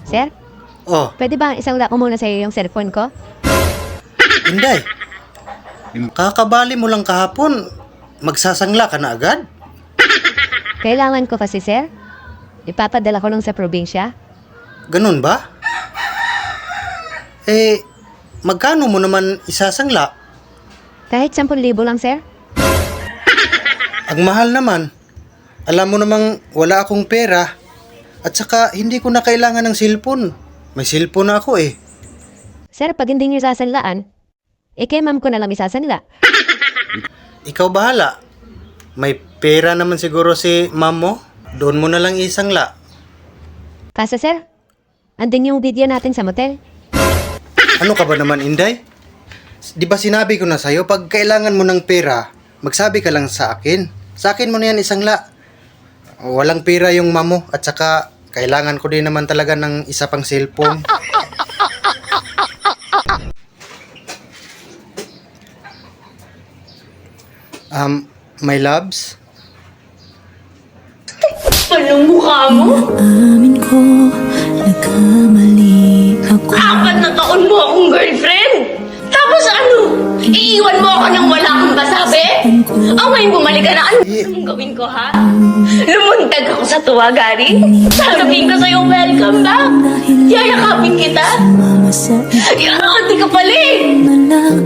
Sir, Oh, pwede ba isang ko muna sa iyo yung cellphone ko? Inday. Kakabali mo lang kahapon. Magsasangla ka na agad? Kailangan ko kasi, sir. Ipapadala ko lang sa probinsya. Ganun ba? Eh, magkano mo naman isasangla? Kahit 10,000 lang, sir. Ang mahal naman. Alam mo namang wala akong pera. At saka hindi ko na kailangan ng cellphone. May cellphone na ako eh. Sir, pag hindi niyo sasanlaan, kay ma'am ko na lang isasanla. Ikaw bahala. May pera naman siguro si ma'am mo. Doon mo na lang isangla. Kaso, sir, andun yung video natin sa motel. Ano ka ba naman, Inday? Di ba sinabi ko na sa'yo, pag kailangan mo ng pera, magsabi ka lang sa akin. Sa akin mo na yan isangla. Walang pera yung ma'am mo at saka kailangan ko din naman talaga ng isa pang cellphone. My loves? Anong mukha mo? Amin ko, nagkamali ako. 4 na taon mo akong girlfriend! Tapos ano? Iiwan mo ako nang wala akong kasabi? Ngayon bumalik ka na. Anong gawin ko, ha? Lumuntag ako sa tuwa, Gary. Sasabihin ko sa'yo, welcome back. Yayakapin kita. Mama sa Hindi ka pala eh. iba lang